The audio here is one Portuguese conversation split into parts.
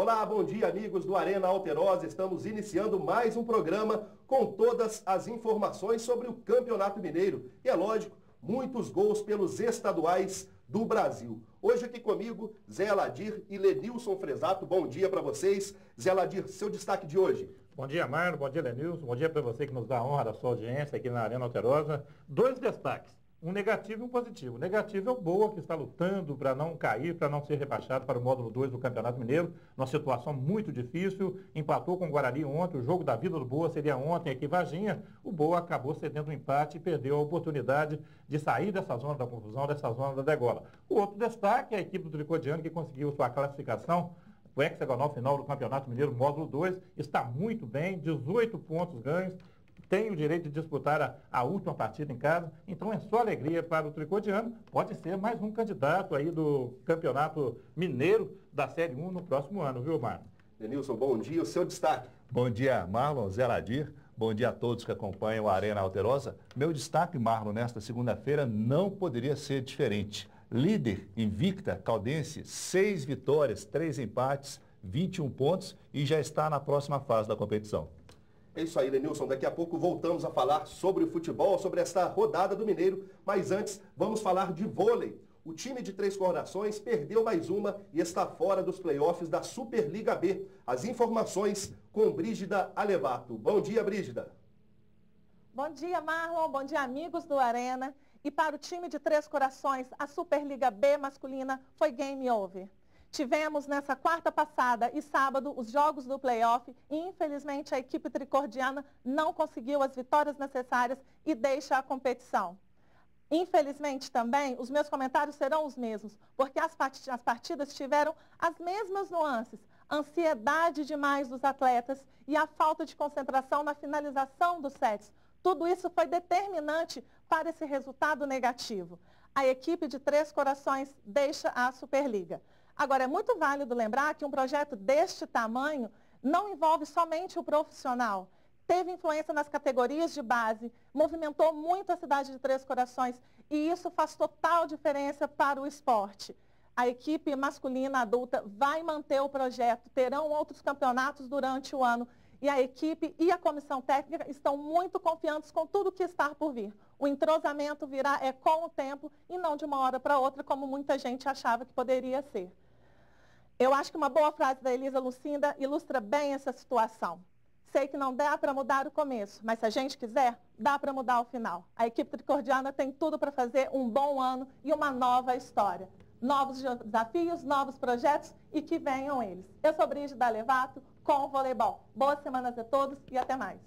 Olá, bom dia amigos do Arena Alterosa. Estamos iniciando mais um programa com todas as informações sobre o Campeonato Mineiro. E é lógico, muitos gols pelos estaduais do Brasil. Hoje aqui comigo, Zé Aladir e Lenilson Fresato. Bom dia para vocês. Zé Aladir, seu destaque de hoje. Bom dia, Marlon. Bom dia, Lenilson. Bom dia para você que nos dá a honra da sua audiência aqui na Arena Alterosa. Dois destaques. Um negativo e um positivo. O negativo é o Boa, que está lutando para não cair, para não ser rebaixado para o módulo 2 do Campeonato Mineiro. Numa situação muito difícil. Empatou com o Guarani ontem. O jogo da vida do Boa seria ontem aqui em Varginha. O Boa acabou cedendo um empate e perdeu a oportunidade de sair dessa zona da confusão, dessa zona da degola. O outro destaque é a equipe do Tricodiano, que conseguiu sua classificação. O hexagonal final do Campeonato Mineiro, módulo 2, está muito bem, 18 pontos ganhos. Tem o direito de disputar a última partida em casa, então é só alegria para o Tricodiano. Pode ser mais um candidato aí do Campeonato Mineiro da Série 1 no próximo ano, viu, Marlon? Denilson, bom dia. O seu destaque? Bom dia, Marlon, Zé Aladir. Bom dia a todos que acompanham a Arena Alterosa. Meu destaque, Marlon, nesta segunda-feira não poderia ser diferente. Líder invicta, Caldense, 6 vitórias, 3 empates, 21 pontos e já está na próxima fase da competição. É isso aí, Lenilson. Daqui a pouco voltamos a falar sobre o futebol, sobre esta rodada do Mineiro. Mas antes, vamos falar de vôlei. O time de Três Corações perdeu mais uma e está fora dos playoffs da Superliga B. As informações com Brígida Alevato. Bom dia, Brígida. Bom dia, Marlon. Bom dia, amigos do Arena. E para o time de Três Corações, a Superliga B masculina foi game over. Tivemos nessa quarta passada e sábado os jogos do playoff e infelizmente a equipe tricordiana não conseguiu as vitórias necessárias e deixa a competição. Infelizmente também os meus comentários serão os mesmos, porque as partidas tiveram as mesmas nuances, ansiedade demais dos atletas e a falta de concentração na finalização dos sets. Tudo isso foi determinante para esse resultado negativo. A equipe de Três Corações deixa a Superliga. Agora, é muito válido lembrar que um projeto deste tamanho não envolve somente o profissional. Teve influência nas categorias de base, movimentou muito a cidade de Três Corações e isso faz total diferença para o esporte. A equipe masculina adulta vai manter o projeto, terão outros campeonatos durante o ano e a equipe e a comissão técnica estão muito confiantes com tudo que está por vir. O entrosamento virá com o tempo e não de uma hora para outra, como muita gente achava que poderia ser. Eu acho que uma boa frase da Elisa Lucinda ilustra bem essa situação. Sei que não dá para mudar o começo, mas se a gente quiser, dá para mudar o final. A equipe tricordiana tem tudo para fazer um bom ano e uma nova história. Novos desafios, novos projetos e que venham eles. Eu sou Brígida Alevato com o voleibol. Boas semanas a todos e até mais.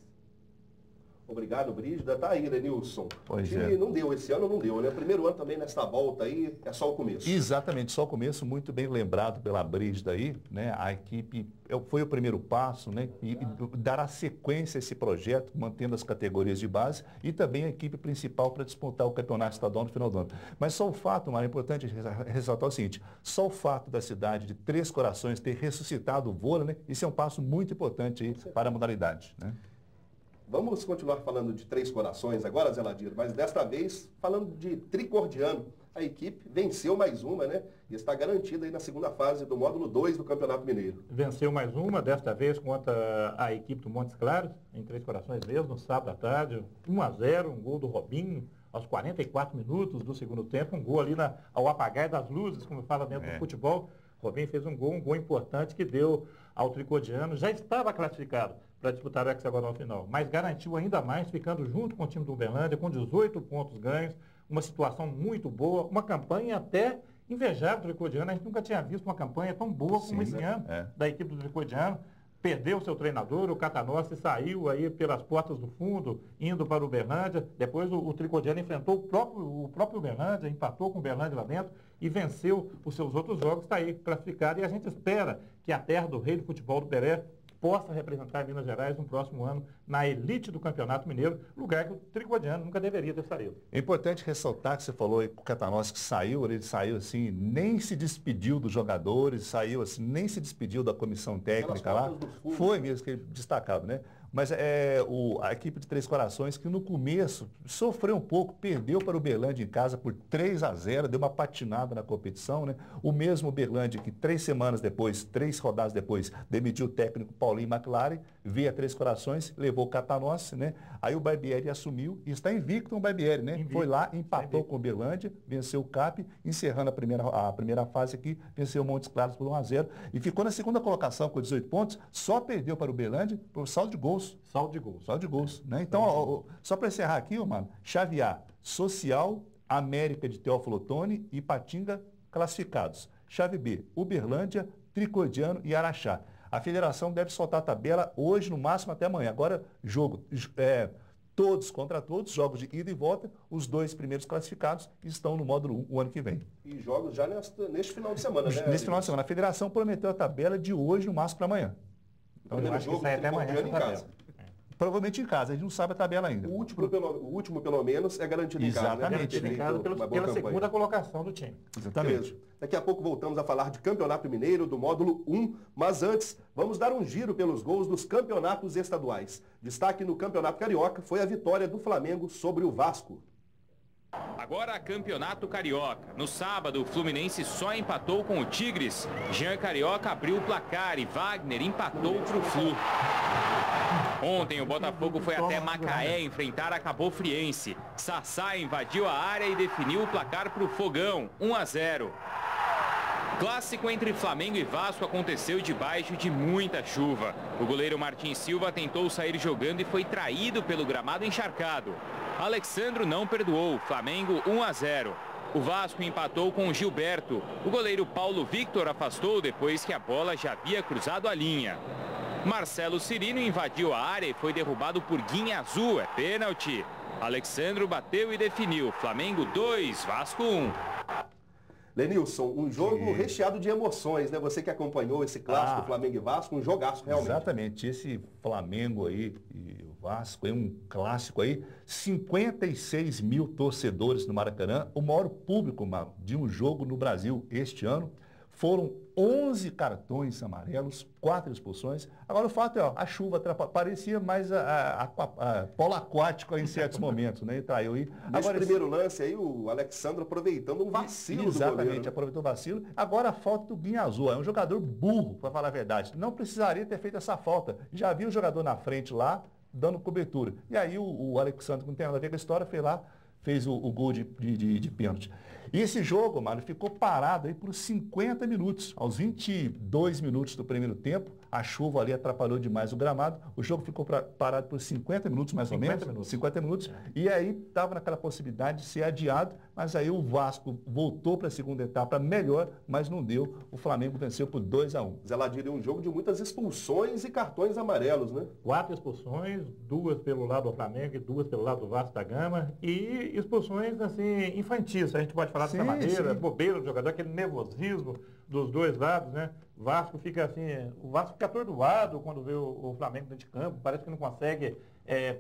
Obrigado, Brígida. Tá aí, Lenilson. Pois o time não deu, esse ano não deu, né? Primeiro ano também nessa volta aí, é só o começo. Exatamente, só o começo, muito bem lembrado pela Brígida aí, né? A equipe foi o primeiro passo, né? E dará sequência a esse projeto, mantendo as categorias de base e também a equipe principal para disputar o campeonato estadual no final do ano. Mas só o fato, Mário, é importante ressaltar o seguinte, só o fato da cidade de Três Corações ter ressuscitado o vôlei, né? Isso é um passo muito importante aí para a modalidade, né? Vamos continuar falando de Três Corações agora, Zé Aladir, mas desta vez falando de Tricordiano. A equipe venceu mais uma, né? E está garantida aí na segunda fase do módulo 2 do Campeonato Mineiro. Venceu mais uma, desta vez contra a equipe do Montes Claros, em Três Corações mesmo, no sábado à tarde. 1-0, um gol do Robinho, aos 44 minutos do segundo tempo, um gol ali ao apagar das luzes, como fala dentro do futebol. Robinho fez um gol importante que deu ao Tricodiano, já estava classificado para disputar o hexagonal final, mas garantiu ainda mais, ficando junto com o time do Uberlândia, com 18 pontos ganhos, uma situação muito boa, uma campanha até invejável do Tricodiano. A gente nunca tinha visto uma campanha tão boa como esse ano da equipe do Tricodiano. Perdeu seu treinador, o Catanossi, saiu aí pelas portas do fundo, indo para o Uberlândia. Depois o Tricodiano enfrentou o próprio Uberlândia, empatou com o Uberlândia lá dentro e venceu os seus outros jogos, está aí classificado. E a gente espera que a terra do rei do futebol do Peré possa representar Minas Gerais no próximo ano na elite do Campeonato Mineiro, lugar que o Tricodiano nunca deveria ter saído. É importante ressaltar que você falou aí com o Catanossi que saiu, ele saiu assim, nem se despediu dos jogadores, saiu assim, nem se despediu da comissão técnica lá. Foi mesmo que ele destacava, né? Mas a equipe de Três Corações, que no começo sofreu um pouco, perdeu para o Uberlândia em casa por 3-0, deu uma patinada na competição, né? O mesmo Uberlândia que 3 rodadas depois, demitiu o técnico Paulinho McLaren, veio a Três Corações, levou o Catanossi, né? Aí o Barbieri assumiu e está invicto o Barbieri, né? Invicto. Foi lá, empatou com o Uberlândia, venceu o CAP, encerrando a primeira fase aqui, venceu o Montes Claros por 1-0 e ficou na segunda colocação com 18 pontos, só perdeu para o Uberlândia por saldo de gols. Saldo de gols. Saldo de gols, né? Então, só para encerrar aqui, mano, chave A, Social, América de Teófilo Otoni e Ipatinga classificados. Chave B, Uberlândia, Tricodiano e Araxá. A federação deve soltar a tabela hoje, no máximo até amanhã. Agora, todos contra todos, jogos de ida e volta, os 2 primeiros classificados estão no módulo 1 o ano que vem. E jogos já neste final de semana, né? Neste final de semana. A federação prometeu a tabela de hoje, no máximo para amanhã. Então, eu acho que sai até amanhã em casa. Provavelmente em casa, a gente não sabe a tabela ainda. O último, pelo menos, é garantido em casa. Exatamente. Né? Pela segunda colocação do time. Exatamente. Beleza. Daqui a pouco voltamos a falar de Campeonato Mineiro, do módulo 1, mas antes, vamos dar um giro pelos gols dos campeonatos estaduais. Destaque no Campeonato Carioca foi a vitória do Flamengo sobre o Vasco. Agora Campeonato Carioca. No sábado, o Fluminense só empatou com o Tigres. Jean Carioca abriu o placar e Wagner empatou para o Flu. Ontem o Botafogo foi até Macaé enfrentar a Cabofriense. Sassá invadiu a área e definiu o placar para o Fogão, 1-0. Clássico entre Flamengo e Vasco aconteceu debaixo de muita chuva. O goleiro Martins Silva tentou sair jogando e foi traído pelo gramado encharcado. Alexandro não perdoou, Flamengo 1-0. O Vasco empatou com o Gilberto. O goleiro Paulo Victor afastou depois que a bola já havia cruzado a linha. Marcelo Cirino invadiu a área e foi derrubado por Guinha Azul, é pênalti. Alexandro bateu e definiu, Flamengo 2, Vasco 1. Lenilson, um jogo recheado de emoções, né? Você que acompanhou esse clássico Flamengo e Vasco, um jogaço realmente. Exatamente, esse Flamengo aí e o Vasco é um clássico aí, 56 mil torcedores no Maracanã, o maior público de um jogo no Brasil este ano. Foram 11 cartões amarelos, 4 expulsões. Agora o fato é, a chuva parecia mais polo aquático em certos momentos, né? Traiu aí. Nesse primeiro lance aí, o Alexandre aproveitando um vacilo do goleiro. Exatamente, aproveitou o vacilo. Agora a falta do Guinha Azul, é um jogador burro, para falar a verdade. Não precisaria ter feito essa falta. Já viu o jogador na frente lá, dando cobertura. E aí o Alexandre, que não tem nada a ver com a história, foi lá, fez o gol de pênalti. E esse jogo, mano, ficou parado aí por 50 minutos. Aos 22 minutos do primeiro tempo, a chuva ali atrapalhou demais o gramado. O jogo ficou parado por 50 minutos, mais ou menos. 50 minutos. E aí estava naquela possibilidade de ser adiado, mas aí o Vasco voltou para a segunda etapa melhor, mas não deu. O Flamengo venceu por 2-1. Zé Ladir, um jogo de muitas expulsões e cartões amarelos, né? 4 expulsões, 2 pelo lado do Flamengo e 2 pelo lado do Vasco da Gama. E expulsões, assim, infantis. A gente pode falar dessa maneira, bobeira do jogador, aquele nervosismo dos dois lados, né? O Vasco fica atordoado quando vê o Flamengo dentro de campo, parece que não consegue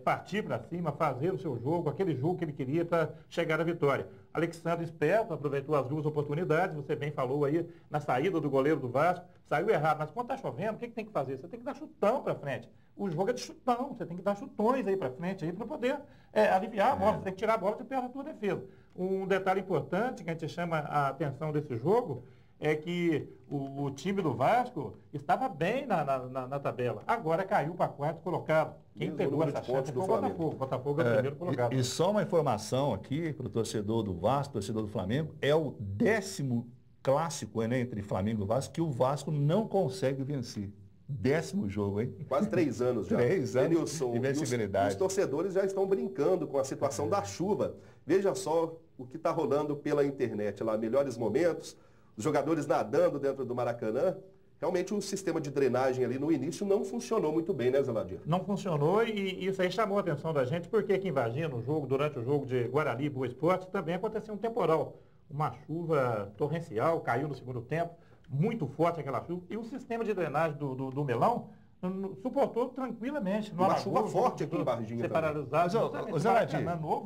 partir para cima, fazer o seu jogo, aquele jogo que ele queria para chegar à vitória. Alexandre esperto, aproveitou as 2 oportunidades, você bem falou aí, na saída do goleiro do Vasco, saiu errado, mas quando está chovendo, o que tem que fazer? Você tem que dar chutão para frente. O jogo é de chutão, você tem que dar chutões aí para frente para poder aliviar a bola, você tem que tirar a bola de perto da tua defesa. Um detalhe importante que a gente chama a atenção desse jogo é que o time do Vasco estava bem na tabela. Agora caiu para 4º colocado. Quem pegou essa chance foi o Botafogo. O Botafogo é o primeiro colocado. E só uma informação aqui para o torcedor do Vasco, torcedor do Flamengo, é o 10º clássico, né, entre Flamengo e Vasco que o Vasco não consegue vencer. 10º jogo, hein? Quase 3 anos já. 3 anos de invencibilidade. Os torcedores já estão brincando com a situação da chuva. Veja só o que está rolando pela internet lá, melhores momentos, os jogadores nadando dentro do Maracanã. Realmente o sistema de drenagem ali no início não funcionou muito bem, né, Zé Ladir? Não funcionou e isso aí chamou a atenção da gente, porque aqui em Varginha, durante o jogo de Guarani e Boa Esporte, também aconteceu um temporal. Uma chuva torrencial, caiu no segundo tempo, muito forte aquela chuva, e o sistema de drenagem do Melão suportou tranquilamente. Uma chuva forte aqui em Varginha.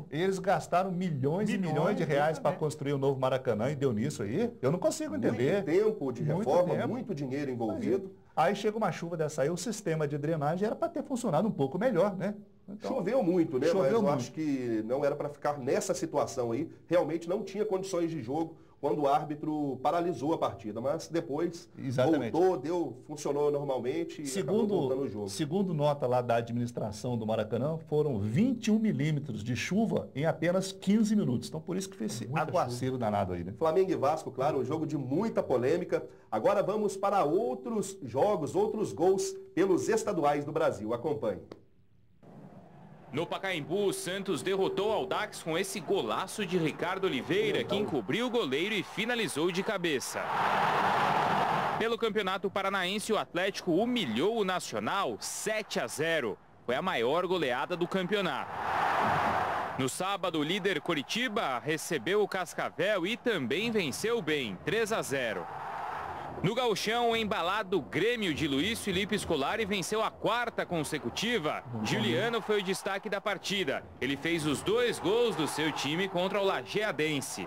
Eles gastaram milhões e milhões de reais para construir o novo Maracanã e deu nisso aí? Eu não consigo entender. Muito tempo de reforma, muito dinheiro envolvido. Aí chega uma chuva dessa aí, o sistema de drenagem era para ter funcionado um pouco melhor, né? Então, choveu muito, né? Choveu Mas eu muito. acho que não era para ficar nessa situação aí. Realmente não tinha condições de jogo quando o árbitro paralisou a partida. Mas depois voltou, funcionou normalmente e acabou voltando o jogo. Segundo nota lá da administração do Maracanã, foram 21 milímetros de chuva em apenas 15 minutos. Então por isso que fez esse aguaceiro danado aí, né? Flamengo e Vasco, claro, um jogo de muita polêmica. Agora vamos para outros jogos, outros gols pelos estaduais do Brasil. Acompanhe. No Pacaembu, o Santos derrotou o Audax com esse golaço de Ricardo Oliveira, que encobriu o goleiro e finalizou de cabeça. Pelo Campeonato Paranaense, o Atlético humilhou o Nacional 7-0. Foi a maior goleada do campeonato. No sábado, o líder Coritiba recebeu o Cascavel e também venceu bem, 3-0. No gauchão, o embalado Grêmio de Luiz Felipe Scolari venceu a 4ª consecutiva. Juliano foi o destaque da partida. Ele fez os 2 gols do seu time contra o Lajeadense.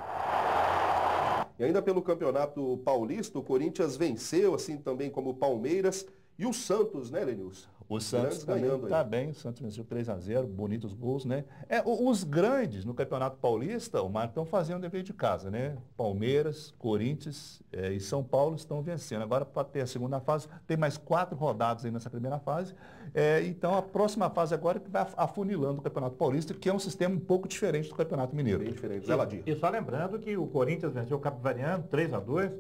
E ainda pelo Campeonato Paulista, o Corinthians venceu, assim também como o Palmeiras e o Santos, né, Lenilson? O Santos também está bem, o Santos venceu 3-0, bonitos gols, né? Os grandes no Campeonato Paulista, o Marco, estão fazendo o dever de casa, né? Palmeiras, Corinthians e São Paulo estão vencendo. Agora, para ter a segunda fase, tem mais 4 rodadas aí nessa primeira fase. Então, a próxima fase agora é que vai afunilando o Campeonato Paulista, que é um sistema um pouco diferente do Campeonato Mineiro. Bem diferente. E só lembrando que o Corinthians venceu o Capivariano 3-2.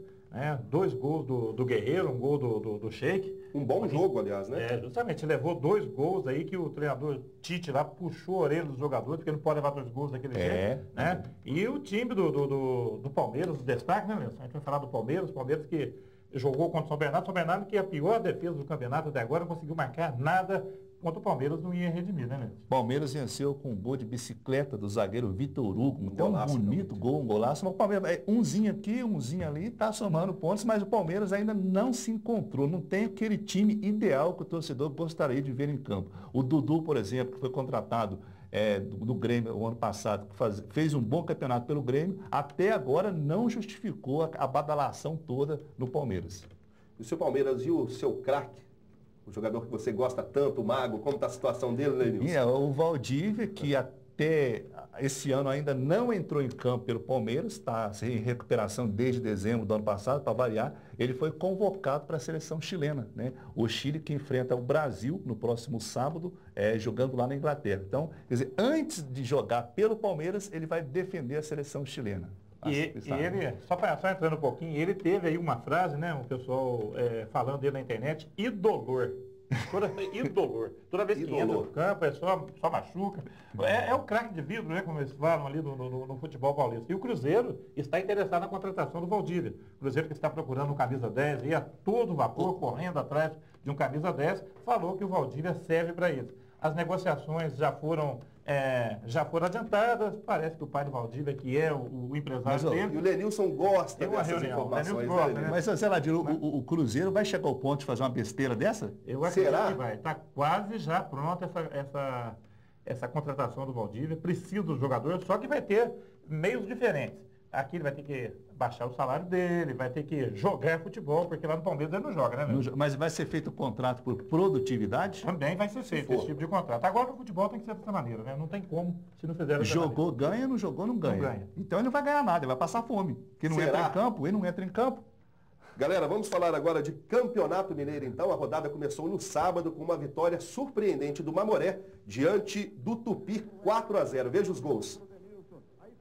2 gols do Guerreiro, um gol do Sheik. Um bom jogo, aliás, né? Justamente, levou 2 gols aí que o treinador Tite lá puxou a orelha dos jogadores, porque não pode levar 2 gols daquele jeito, né? E o time do Palmeiras, o destaque, né, Nelson? A gente vai falar do Palmeiras que jogou contra o São Bernardo, que é a pior defesa do campeonato até agora, não conseguiu marcar nada. Contra o Palmeiras não ia redimir, né, Nelson? Palmeiras venceu com um gol de bicicleta do zagueiro Vitor Hugo. Um bonito gol, um golaço. Mas o Palmeiras, umzinho aqui, umzinho ali, está somando pontos, mas o Palmeiras ainda não se encontrou. Não tem aquele time ideal que o torcedor gostaria de ver em campo. O Dudu, por exemplo, que foi contratado do Grêmio o ano passado, que fez um bom campeonato pelo Grêmio, até agora não justificou a badalação toda no Palmeiras. E o seu Palmeiras e o seu craque? O jogador que você gosta tanto, o Mago, como está a situação dele, Lenilson? O Valdívia, que até esse ano ainda não entrou em campo pelo Palmeiras, está em recuperação desde dezembro do ano passado, para variar, ele foi convocado para a seleção chilena, né? O Chile que enfrenta o Brasil no próximo sábado, jogando lá na Inglaterra. Então, quer dizer, antes de jogar pelo Palmeiras, ele vai defender a seleção chilena. E ele, só entrando um pouquinho, ele teve aí uma frase, né, o pessoal falando dele na internet, idolor. Idolor. Toda vez que entra no campo, só machuca. É o craque de vidro, né, como eles falam ali no futebol paulista. E o Cruzeiro está interessado na contratação do Valdívia. O Cruzeiro que está procurando um camisa 10, ia todo vapor, correndo atrás de um camisa 10, falou que o Valdívia serve para isso. As negociações já foram adiantadas, parece que o pai do Valdívia, que é o empresário dele... E o Lenilson gosta dessas informações, né? Mas, sei lá, o Cruzeiro vai chegar ao ponto de fazer uma besteira dessa? Eu acredito que vai. Está quase já pronta essa contratação do Valdívia. Precisa do jogador, só que vai ter meios diferentes. Aqui ele vai ter que baixar o salário dele, vai ter que jogar futebol, porque lá no Palmeiras ele não joga, né? Mas vai ser feito o contrato por produtividade? Também vai ser feito esse tipo de contrato. Agora no futebol tem que ser dessa maneira, né? Não tem como se não fizer dessa Jogou, maneira. ganha, não jogou, não ganha. Então ele não vai ganhar nada, ele vai passar fome. Porque não entra em campo, ele não entra em campo. Galera, vamos falar agora de Campeonato Mineiro, então. A rodada começou no sábado com uma vitória surpreendente do Mamoré diante do Tupi, 4-0. Veja os gols.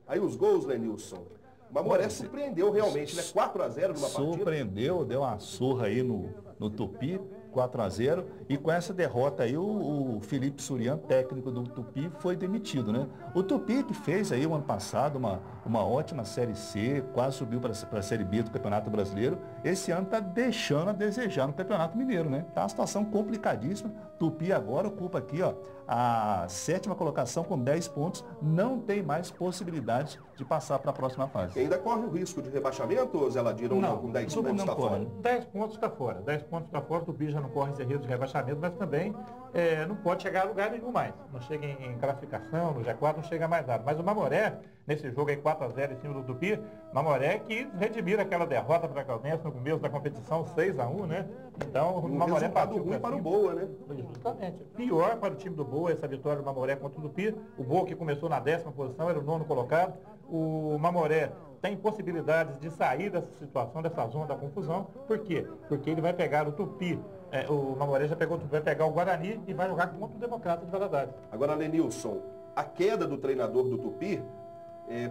Aí os gols, Lenilson. O Mamoré surpreendeu realmente, né? 4-0 numa partida. Surpreendeu, deu uma surra aí no Tupi, 4-0. E com essa derrota aí, o Felipe Surian, técnico do Tupi, foi demitido, né? O Tupi que fez aí o ano passado uma ótima Série C, quase subiu para a Série B do Campeonato Brasileiro. Esse ano está deixando a desejar no Campeonato Mineiro, né? Tá uma situação complicadíssima. Tupi agora ocupa aqui, ó, a 7ª colocação com 10 pontos. Não tem mais possibilidade de passar para a próxima fase. E ainda corre o risco de rebaixamento, Zé Ladir, ou não? Com 10 pontos está fora? 10 pontos está fora. 10 pontos está fora. O Tupi já não corre esse risco de rebaixamento, mas também não pode chegar a lugar nenhum mais. Não chega em classificação, no G4 não chega mais nada. Mas o Mamoré, nesse jogo aí 4-0 em cima do Tupi, Mamoré que redimir aquela derrota para a Caldense no começo da competição, 6-1, né? Então o Mamoré partiu ruim para o Boa, né? Justamente. Pior para o time do Boa, essa vitória do Mamoré contra o Tupi. O Boa que começou na 10ª posição, era o 9º colocado. O Mamoré tem possibilidades de sair dessa situação, dessa zona da confusão. Por quê? Porque ele vai pegar o Tupi. O Mamoré já pegou o Tupi, vai pegar o Guarani e vai jogar contra o Democrata de Valadares. Agora, Lenilson, a queda do treinador do Tupi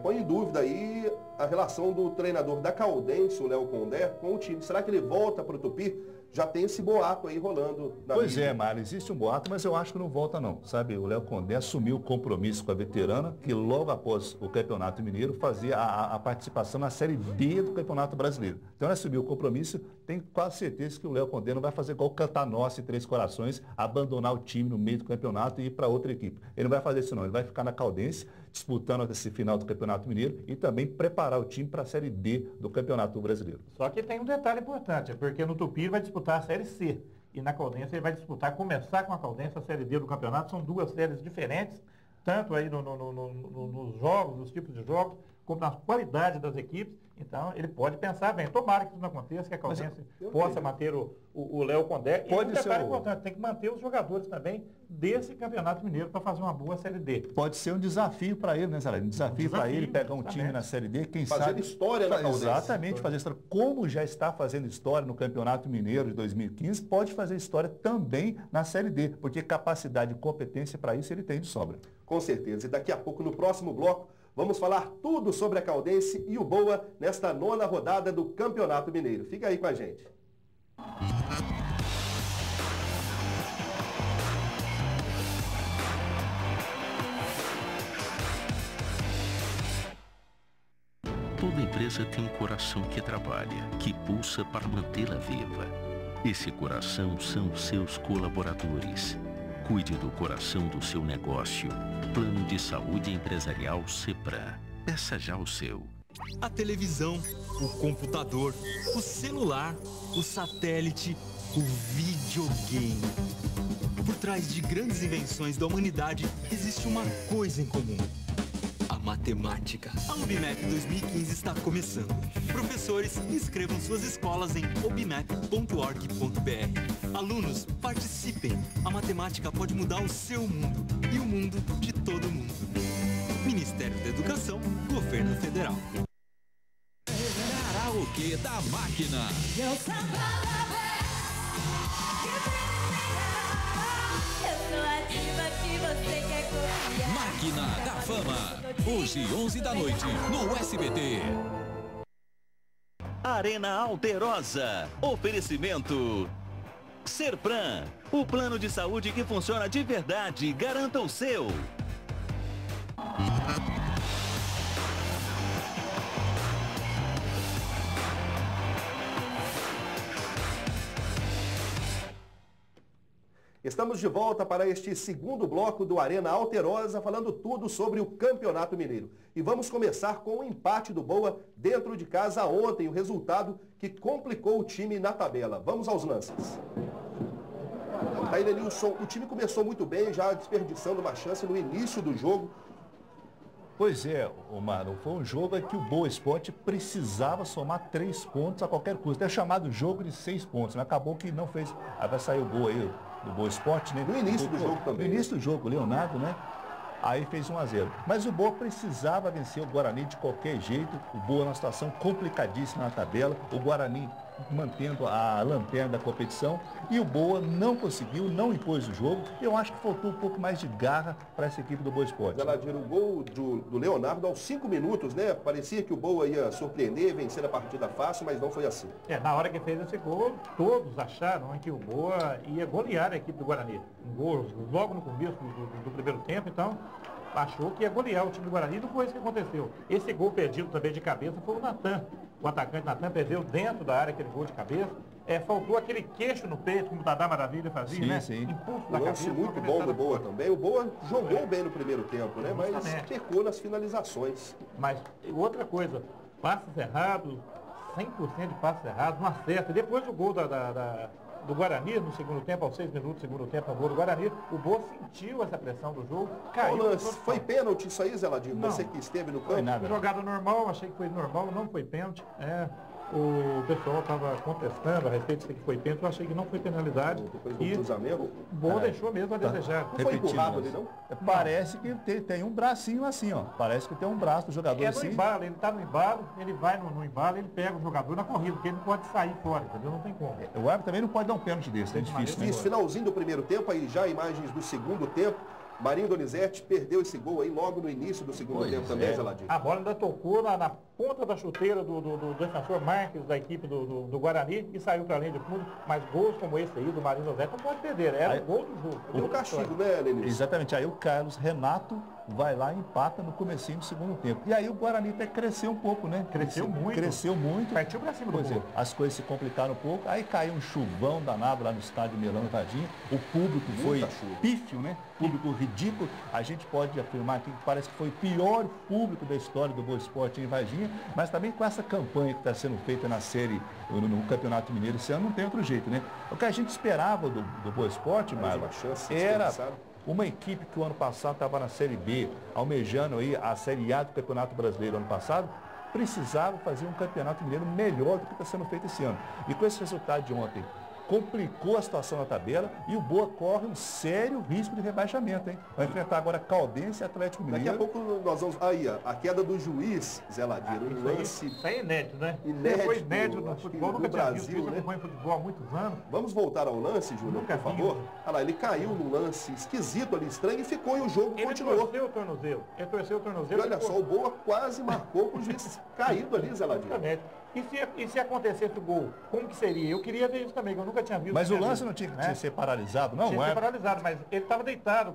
põe em dúvida aí a relação do treinador da Caldense, o Léo Condé, com o time. Será que ele volta para o Tupi? Já tem esse boato aí rolando na Pois mídia. Mário, existe um boato, mas eu acho que não volta não, sabe? O Léo Condé assumiu o compromisso com a veterana, que logo após o Campeonato Mineiro fazia a participação na Série D do Campeonato Brasileiro. Então ele assumiu o compromisso, tenho quase certeza que o Léo Condé não vai fazer igual o Cantanossi em Três Corações, abandonar o time no meio do campeonato e ir para outra equipe. Ele não vai fazer isso não, ele vai ficar na Caldense, disputando esse final do Campeonato Mineiro e também preparar o time para a Série D do Campeonato Brasileiro. Só que tem um detalhe importante, porque no Tupi ele vai disputar a Série C e na Caldense ele vai começar com a Caldense a Série D do campeonato. São duas séries diferentes, tanto aí nos jogos, nos tipos de jogos, como na qualidade das equipes. Então ele pode pensar bem, tomara que isso não aconteça, que a Caldense possa manter o Léo Condé. E um detalhe importante, tem que manter os jogadores também desse Campeonato Mineiro para fazer uma boa Série D. Pode ser um desafio para ele, né, Zé? Um desafio para ele pegar um time na Série D, quem sabe... Fazendo história na Caldense. Exatamente, fazer história. Como já está fazendo história no Campeonato Mineiro de 2015, pode fazer história também na Série D, porque capacidade e competência para isso ele tem de sobra. Com certeza. E daqui a pouco, no próximo bloco, vamos falar tudo sobre a Caldense e o Boa nesta 9ª rodada do Campeonato Mineiro. Fica aí com a gente. Toda empresa tem um coração que trabalha, que pulsa para mantê-la viva. Esse coração são os seus colaboradores. Cuide do coração do seu negócio. Plano de Saúde Empresarial Cepram. Peça já o seu. A televisão, o computador, o celular, o satélite, o videogame. Por trás de grandes invenções da humanidade, existe uma coisa em comum. A matemática. A Obimap 2015 está começando. Professores, inscrevam suas escolas em obimap.org.br. Alunos, participem. A matemática pode mudar o seu mundo e o mundo de todo mundo. Ministério da Educação, Governo Federal. Karaokê da Máquina. Máquina da Fama. Hoje, 11 da noite, no SBT. Arena Alterosa. Oferecimento Serpram. O plano de saúde que funciona de verdade. Garanta o seu. Estamos de volta para este segundo bloco do Arena Alterosa, falando tudo sobre o Campeonato Mineiro. E vamos começar com o empate do Boa dentro de casa ontem, o resultado que complicou o time na tabela. Vamos aos lances. Aí, Lenilson, o time começou muito bem, já desperdiçando uma chance no início do jogo. Pois é, Omar, foi um jogo em que o Boa Esporte precisava somar 3 pontos a qualquer custo. É chamado jogo de 6 pontos, mas acabou que não fez. Aí vai sair o Boa aí, do Boa Esporte, né? No início do jogo também. No início do jogo, o Leonardo, né? Aí fez 1-0. Mas o Boa precisava vencer o Guarani de qualquer jeito. O Boa numa situação complicadíssima na tabela. O Guarani mantendo a lanterna da competição. E o Boa não conseguiu, não impôs o jogo. Eu acho que faltou um pouco mais de garra para essa equipe do Boa Esporte. Zeladir, o gol do Leonardo aos 5 minutos, né? Parecia que o Boa ia surpreender, vencer a partida fácil, mas não foi assim. Na hora que fez esse gol, todos acharam que o Boa ia golear a equipe do Guarani. Um gol logo no começo do primeiro tempo, então achou que ia golear o time do Guarani, e não foi isso que aconteceu. Esse gol perdido também de cabeça foi o Natan. O atacante Natan perdeu dentro da área aquele gol de cabeça. Faltou aquele queixo no peito, como o Dadá Maravilha fazia, sim, né? Sim. Impulso da cabeça. Muito bom do Boa também. O Boa jogou bem no primeiro tempo, né? Mas pecou nas finalizações. Mas outra coisa, passes errados, 100% de passes errados, não acerta. Depois do gol do Guarani no segundo tempo, aos 6 minutos do segundo tempo, no gol do Guarani. O Boa sentiu essa pressão do jogo, caiu. Foi pênalti isso aí, Zé Ladinho? Você que esteve no campo? Jogada normal, achei que foi normal, não foi pênalti. O pessoal estava contestando a respeito de que foi pênalti, eu achei que não foi penalidade. E o Boa deixou mesmo a desejar. Não foi empurrado ali, não? Parece que tem um bracinho assim, ó. Parece que tem um braço do jogador assim. Embalo, ele está no embalo, ele vai no embalo, ele pega o jogador na corrida, porque ele não pode sair fora, entendeu? Não tem como. O árbitro também não pode dar um pênalti desse, é difícil. Isso, finalzinho do primeiro tempo, aí já imagens do segundo tempo. Marinho Donizete perdeu esse gol aí logo no início do segundo tempo também, Zé Ladinho. A bola ainda tocou na ponta da chuteira do defensor Marques, da equipe do Guarani, e saiu para além de fundo. Mas gols como esse aí do Marinho Donizete não pode perder. Era o gol do jogo. E o castigo, né, Lenilson? Exatamente. Aí o Carlos Renato vai lá e empata no comecinho do segundo tempo. E aí o Guarani até cresceu um pouco, né? Cresceu muito. Partiu para cima do gol. As coisas se complicaram um pouco. Aí caiu um chuvão danado lá no estádio Melão e Varginha. O público foi pífio, né? Público ridículo. A gente pode afirmar que parece que foi o pior público da história do Boa Esporte em Varginha, mas também com essa campanha que está sendo feita na série, no Campeonato Mineiro esse ano, não tem outro jeito, né? O que a gente esperava do Boa Esporte, Marlon, era uma equipe que o ano passado estava na Série B, almejando aí a Série A do Campeonato Brasileiro ano passado, precisava fazer um Campeonato Mineiro melhor do que está sendo feito esse ano. E com esse resultado de ontem, complicou a situação na tabela e o Boa corre um sério risco de rebaixamento, hein? Vai enfrentar agora Caldense e Atlético Mineiro. Daqui a pouco nós vamos... Aí, a queda do juiz, Zé Ladinho, um lance... Isso é inédito, né? Foi inédito no futebol, nunca tinha visto isso, acompanha futebol há muitos anos. Vamos voltar ao lance, Júnior, por favor? Olha lá, ele caiu num lance esquisito ali, estranho, e ficou e o jogo continuou. Ele torceu o tornozelo. E olha só, o Boa quase marcou com o juiz caído ali, Zé Ladinho. Exatamente. E se acontecesse o gol, como que seria? Eu queria ver isso também, que eu nunca tinha visto. Mas o lance não tinha que ser paralisado, não? Tinha que ser paralisado, mas ele estava deitado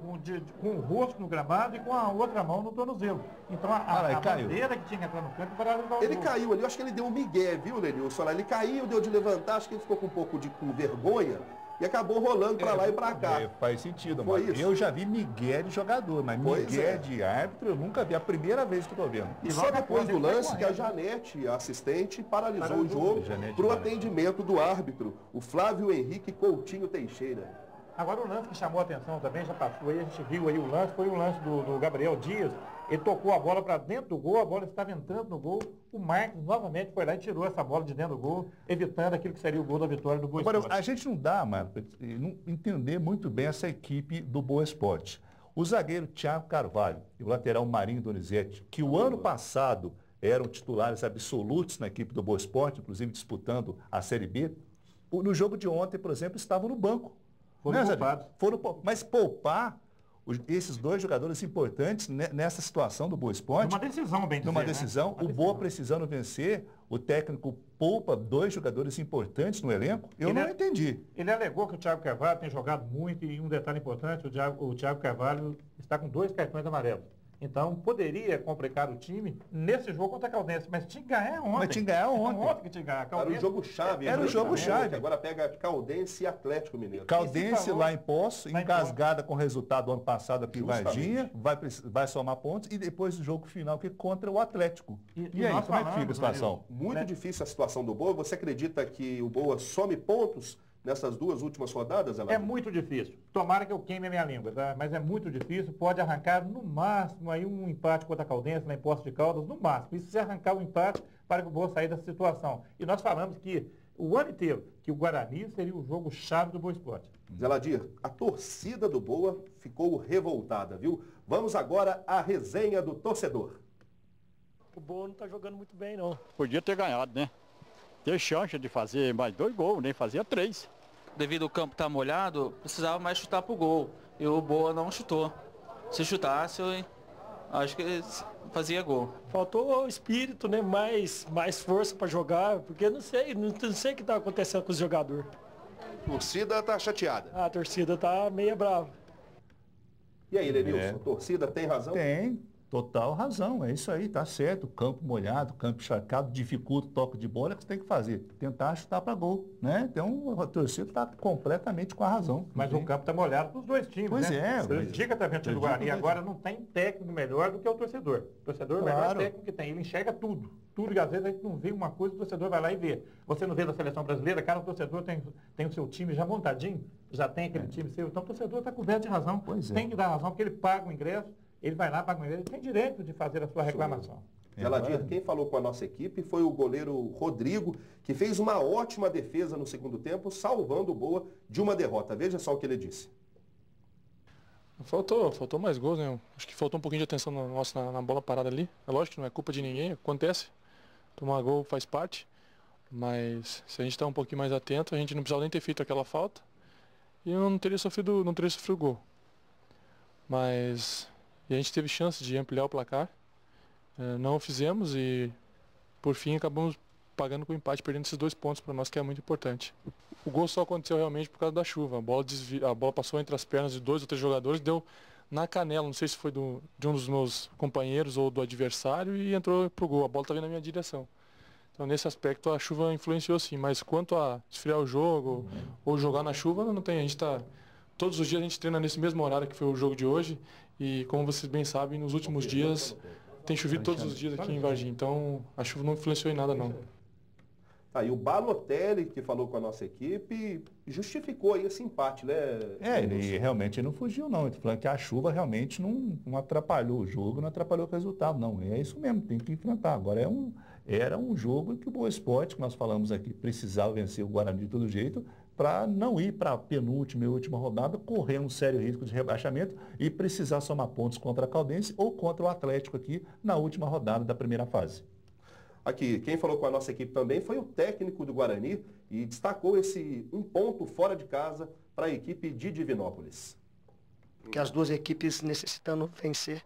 com o rosto no gramado e com a outra mão no tornozelo. Então a bandeira que tinha que entrar no campo paralisou. Ele caiu ali, eu acho que ele deu um migué, viu, Lenilson? Ele caiu, deu de levantar, acho que ele ficou com um pouco com vergonha. E acabou rolando para lá e para cá. Faz sentido, mas eu já vi migué de jogador, mas migué de árbitro eu nunca vi. A primeira vez que estou vendo. E só depois do lance que a Janete, a assistente, paralisou o jogo para o atendimento do árbitro, o Flávio Henrique Coutinho Teixeira. Agora o lance que chamou a atenção também, já passou aí, a gente viu aí o lance, foi o lance do Gabriel Dias. Ele tocou a bola para dentro do gol, a bola estava entrando no gol. O Marcos novamente foi lá e tirou essa bola de dentro do gol, evitando aquilo que seria o gol da vitória do Boa Esporte. Agora, a gente não dá, mano, não entender muito bem essa equipe do Boa Esporte. O zagueiro Thiago Carvalho e o lateral Marinho Donizete, que o ano passado eram titulares absolutos na equipe do Boa Esporte, inclusive disputando a Série B, no jogo de ontem, por exemplo, estavam no banco. Foram poupados. Mas poupar esses dois jogadores importantes nessa situação do Boa Esporte. Numa decisão, bem dizer, Numa decisão, o Boa precisando vencer, o técnico poupa dois jogadores importantes no elenco. Eu não entendi. Ele alegou que o Thiago Carvalho tem jogado muito e um detalhe importante, o Thiago Carvalho está com 2 cartões amarelos. Então, poderia complicar o time nesse jogo contra a Caldense, mas tinha que ganhar ontem. Mas tinha que ganhar ontem. Ontem que tinha que ganhar. Era o jogo-chave. Era o jogo-chave. Agora pega Caldense e Atlético Mineiro. Caldense lá em Poço, engasgada com o resultado do ano passado aqui em Varginha, vai somar pontos, e depois do jogo final que é contra o Atlético. E aí, como é que fica a situação? Muito difícil a situação do Boa. Você acredita que o Boa some pontos nessas 2 últimas rodadas, Eladio? É muito difícil. Tomara que eu queime a minha língua, tá? Mas é muito difícil. Pode arrancar no máximo aí um empate contra a Caldense, lá em Poços de Caldas, no máximo. Isso se arrancar o empate para que o Boa sair dessa situação. E nós falamos que o ano inteiro, que o Guarani seria o jogo chave do Boa Esporte. Zé Ladir, a torcida do Boa ficou revoltada, viu? Vamos agora à resenha do torcedor. O Boa não está jogando muito bem, não. Podia ter ganhado, né? Ter chance de fazer mais 2 gols, nem fazia 3. Devido ao campo estar molhado, precisava mais chutar pro gol. E o Boa não chutou. Se chutasse, eu acho que fazia gol. Faltou espírito, né? Mais força para jogar, porque não sei o que está acontecendo com os jogadores. A torcida tá chateada. A torcida tá meio brava. E aí, Lenilson, a torcida tem razão? Tem. Total razão, é isso aí, tá certo. Campo molhado, campo encharcado, dificulta o toque de bola, é o que você tem que fazer. Tentar chutar para gol, né? Então a torcida está completamente com a razão. Mas o campo está molhado para os dois times, pois né? É. Prejudica também o time do Guarani. Agora não tem técnico melhor do que o torcedor. O torcedor é o melhor técnico que tem. Ele enxerga tudo. Tudo, e às vezes a gente não vê uma coisa, o torcedor vai lá e vê. Você não vê da seleção brasileira, cara, o torcedor tem o seu time já montadinho, já tem aquele time seu. Então o torcedor está coberto de razão. Tem que dar razão, porque ele paga o ingresso. Ele vai lá, paga o ingresso, ele tem direito de fazer a sua reclamação. Geladir, quem falou com a nossa equipe foi o goleiro Rodrigo, que fez uma ótima defesa no segundo tempo, salvando o Boa de uma derrota. Veja só o que ele disse. Faltou mais gols, né? Acho que faltou um pouquinho de atenção nossa na bola parada ali. É lógico que não é culpa de ninguém, acontece. Tomar gol faz parte. Mas se a gente estar um pouquinho mais atento, a gente não precisava nem ter feito aquela falta. E eu não teria sofrido gol. Mas... E a gente teve chance de ampliar o placar, não o fizemos e por fim acabamos pagando com o empate, perdendo esses 2 pontos para nós, que é muito importante. O gol só aconteceu realmente por causa da chuva, a bola passou entre as pernas de 2 ou 3 jogadores, deu na canela, não sei se foi de um dos meus companheiros ou do adversário e entrou pro gol, a bola está vindo na minha direção. Então nesse aspecto a chuva influenciou sim, mas quanto a esfriar o jogo ou jogar na chuva, não tem, a gente está... Todos os dias a gente treina nesse mesmo horário que foi o jogo de hoje e, como vocês bem sabem, nos últimos dias tem chovido todos os dias aqui em Varginha, então a chuva não influenciou em nada não. E o Balotelli, que falou com a nossa equipe, justificou aí esse empate, né? Ele realmente não fugiu não, ele falou que a chuva realmente não atrapalhou o jogo, não atrapalhou o resultado, não. É isso mesmo, tem que enfrentar. Agora era um jogo que o Boa Esporte, que nós falamos aqui, precisava vencer o Guarani de todo jeito, para não ir para a penúltima e última rodada, correr um sério risco de rebaixamento e precisar somar pontos contra a Caldense ou contra o Atlético aqui na última rodada da primeira fase. Aqui, quem falou com a nossa equipe também foi o técnico do Guarani e destacou esse 1 ponto fora de casa para a equipe de Divinópolis. Que as duas equipes necessitando vencer,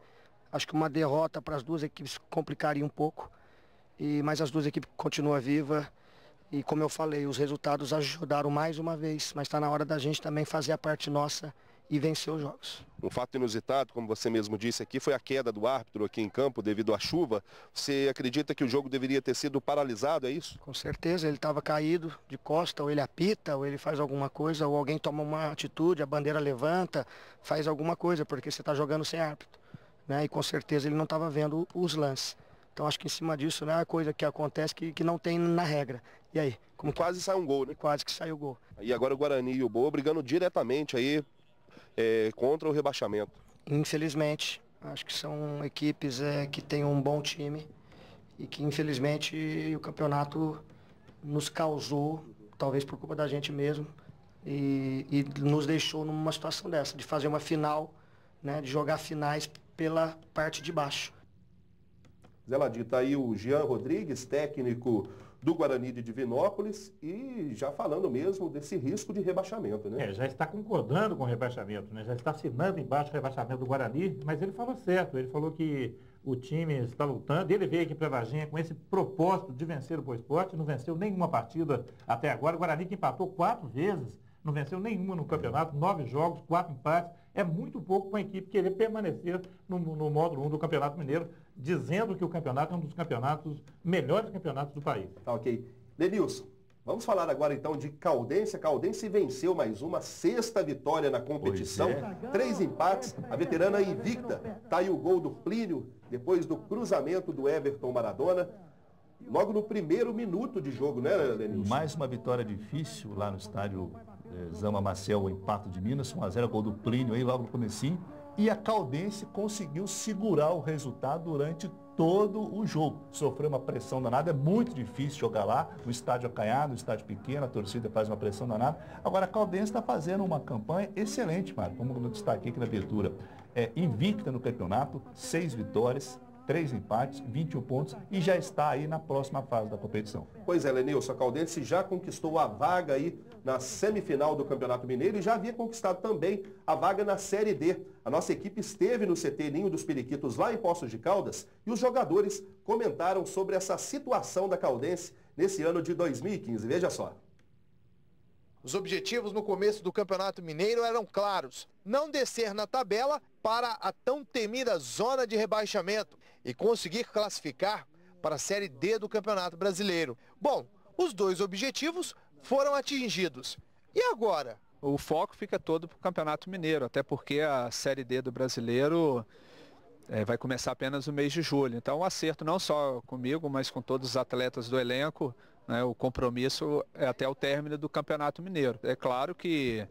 acho que uma derrota para as duas equipes complicaria um pouco, mas as duas equipes continuam vivas. E como eu falei, os resultados ajudaram mais uma vez, mas está na hora da gente também fazer a parte nossa e vencer os jogos. Um fato inusitado, como você mesmo disse aqui, foi a queda do árbitro aqui em campo devido à chuva. Você acredita que o jogo deveria ter sido paralisado, é isso? Com certeza, ele estava caído de costa, ou ele apita, ou ele faz alguma coisa, ou alguém toma uma atitude, a bandeira levanta, faz alguma coisa, porque você está jogando sem árbitro, né? E com certeza ele não estava vendo os lances. Então acho que em cima disso, né, é uma coisa que acontece que não tem na regra. E aí? Quase sai um gol, né? Quase que saiu o gol. E agora o Guarani e o Boa brigando diretamente aí contra o rebaixamento. Infelizmente, acho que são equipes que têm um bom time e que infelizmente o campeonato nos causou, talvez por culpa da gente mesmo, e nos deixou numa situação dessa, de fazer uma final, né, de jogar finais pela parte de baixo. Zé Ladir, tá aí o Jean Rodrigues, técnico do Guarani de Divinópolis, e já falando mesmo desse risco de rebaixamento, né? Já está concordando com o rebaixamento, né? Já está assinando embaixo o rebaixamento do Guarani, mas ele falou certo, ele falou que o time está lutando, ele veio aqui para Varginha com esse propósito de vencer o Boa Esporte, não venceu nenhuma partida até agora, o Guarani que empatou 4 vezes, não venceu nenhuma no campeonato, 9 jogos, 4 empates, é muito pouco para a equipe querer permanecer no módulo 1 do Campeonato Mineiro, dizendo que o campeonato é um dos melhores campeonatos do país. Tá, ok. Denilson, vamos falar agora então de Caldense. A Caldense venceu mais uma 6ª vitória na competição, 3 empates, a veterana invicta. Tá aí o gol do Plínio, depois do cruzamento do Everton Maradona, logo no primeiro minuto de jogo, né, Denilson? Mais uma vitória difícil lá no estádio Zama Maciel, o Impacto de Minas, 1-0, gol do Plínio aí logo no comecinho. E a Caldense conseguiu segurar o resultado durante todo o jogo. Sofreu uma pressão danada, é muito difícil jogar lá, no estádio acanhado, no estádio pequeno, a torcida faz uma pressão danada. Agora a Caldense está fazendo uma campanha excelente, Mário, como eu destaquei aqui na abertura. Invicta no campeonato, 6 vitórias, 3 empates, 21 pontos e já está aí na próxima fase da competição. Pois é, Lenilson, a Caldense já conquistou a vaga aí na semifinal do Campeonato Mineiro e já havia conquistado também a vaga na Série D. A nossa equipe esteve no CT Ninho dos Periquitos lá em Poços de Caldas e os jogadores comentaram sobre essa situação da Caldense nesse ano de 2015. Veja só. Os objetivos no começo do Campeonato Mineiro eram claros: não descer na tabela para a tão temida zona de rebaixamento e conseguir classificar para a Série D do Campeonato Brasileiro. Bom, os dois objetivos foram atingidos. E agora? O foco fica todo para o Campeonato Mineiro, até porque a Série D do Brasileiro vai começar apenas no mês de julho. Então, um acerto não só comigo, mas com todos os atletas do elenco, né, o compromisso é até o término do Campeonato Mineiro. É claro que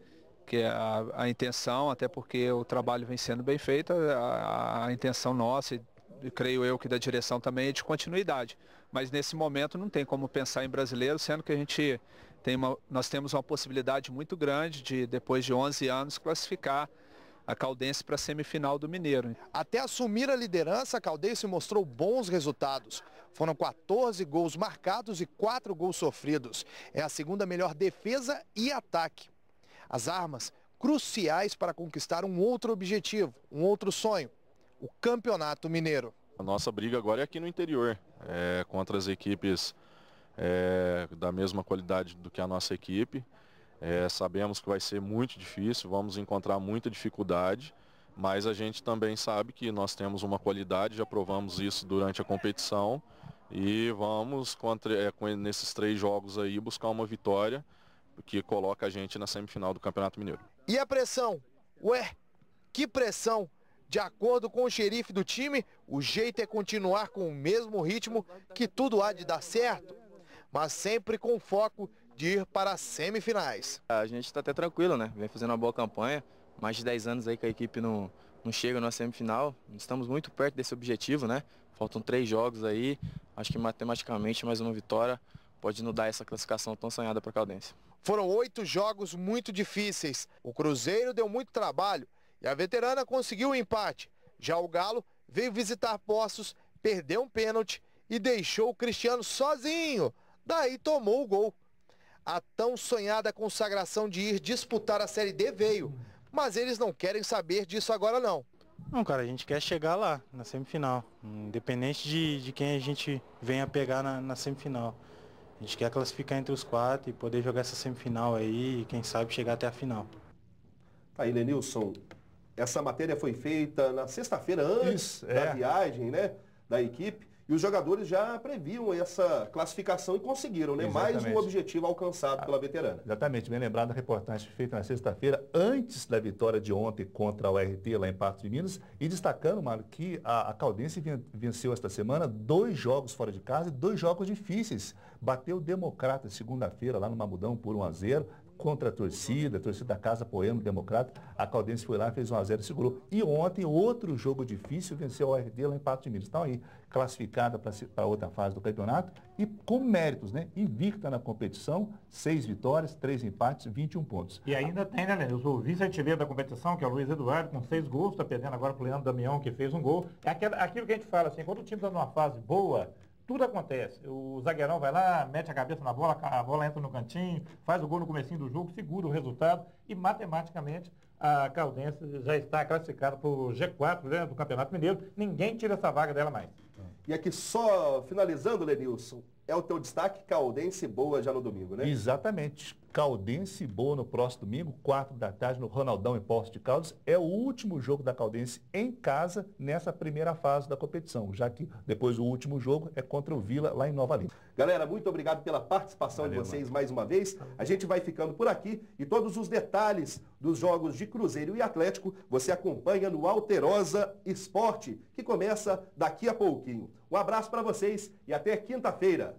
a intenção, até porque o trabalho vem sendo bem feito, a intenção nossa, e creio eu que da direção também, é de continuidade. Mas nesse momento não tem como pensar em brasileiro, sendo que nós temos uma possibilidade muito grande de, depois de 11 anos, classificar a Caldense para a semifinal do Mineiro. Até assumir a liderança, a Caldense mostrou bons resultados. Foram 14 gols marcados e 4 gols sofridos. É a segunda melhor defesa e ataque. As armas cruciais para conquistar um outro objetivo, um outro sonho, o Campeonato Mineiro. A nossa briga agora é aqui no interior, contra as equipes da mesma qualidade do que a nossa equipe. Sabemos que vai ser muito difícil, vamos encontrar muita dificuldade, mas a gente também sabe que nós temos uma qualidade, já provamos isso durante a competição e vamos, nesses 3 jogos aí, buscar uma vitória que coloca a gente na semifinal do Campeonato Mineiro. E a pressão? Ué, que pressão! De acordo com o xerife do time, o jeito é continuar com o mesmo ritmo, que tudo há de dar certo, mas sempre com foco de ir para as semifinais. A gente está até tranquilo, né? Vem fazendo uma boa campanha, mais de 10 anos aí que a equipe não chega na semifinal. Estamos muito perto desse objetivo, né? Faltam 3 jogos aí, acho que matematicamente mais uma vitória pode nos dar essa classificação tão sonhada para a Caldense. Foram 8 jogos muito difíceis, o Cruzeiro deu muito trabalho e a Veterana conseguiu o empate. Já o Galo veio visitar Poços, perdeu um pênalti e deixou o Cristiano sozinho. Daí tomou o gol. A tão sonhada consagração de ir disputar a Série D veio, mas eles não querem saber disso agora não. Não, cara, a gente quer chegar lá, na semifinal, independente de quem a gente venha pegar na semifinal. A gente quer classificar entre os 4 e poder jogar essa semifinal aí e quem sabe chegar até a final. Aí, Lenilson, essa matéria foi feita na sexta-feira antes da viagem, né, da equipe. E os jogadores já previam essa classificação e conseguiram, né? Mais um objetivo alcançado pela Veterana. Exatamente, bem lembrado da reportagem feita na sexta-feira, antes da vitória de ontem contra o RT lá em Patos de Minas. E destacando, Mário, que a Caldense venceu esta semana 2 jogos fora de casa e 2 jogos difíceis. Bateu o Democrata segunda-feira lá no Mamudão por 1-0. Contra a torcida da Casa apoiando o Democrata, a Caldense foi lá, fez 1-0 e segurou. E ontem, outro jogo difícil, venceu o RD lá em Patos de Minas. Então aí, classificada para outra fase do campeonato e com méritos, né? Invicta na competição, 6 vitórias, 3 empates, 21 pontos. E ainda tem, né, Lenilson, o vice-artilheiro da competição, que é o Luiz Eduardo, com 6 gols, está perdendo agora para o Leandro Damião, que fez 1 gol. É aquilo que a gente fala, assim, quando o time está numa fase boa, tudo acontece. O zagueirão vai lá, mete a cabeça na bola, a bola entra no cantinho, faz o gol no comecinho do jogo, segura o resultado e matematicamente a Caldense já está classificada para o G4, né, do Campeonato Mineiro. Ninguém tira essa vaga dela mais. E aqui só finalizando, Lenilson, é o teu destaque, Caldense boa já no domingo, né? Exatamente. Caldense boa no próximo domingo, 4 da tarde, no Ronaldão em Poços de Caldas. É o último jogo da Caldense em casa nessa primeira fase da competição, já que depois o último jogo é contra o Vila lá em Nova Lima. Galera, muito obrigado pela participação de vocês mais uma vez. A gente vai ficando por aqui e todos os detalhes dos jogos de Cruzeiro e Atlético você acompanha no Alterosa Esporte, que começa daqui a pouquinho. Um abraço para vocês e até quinta-feira.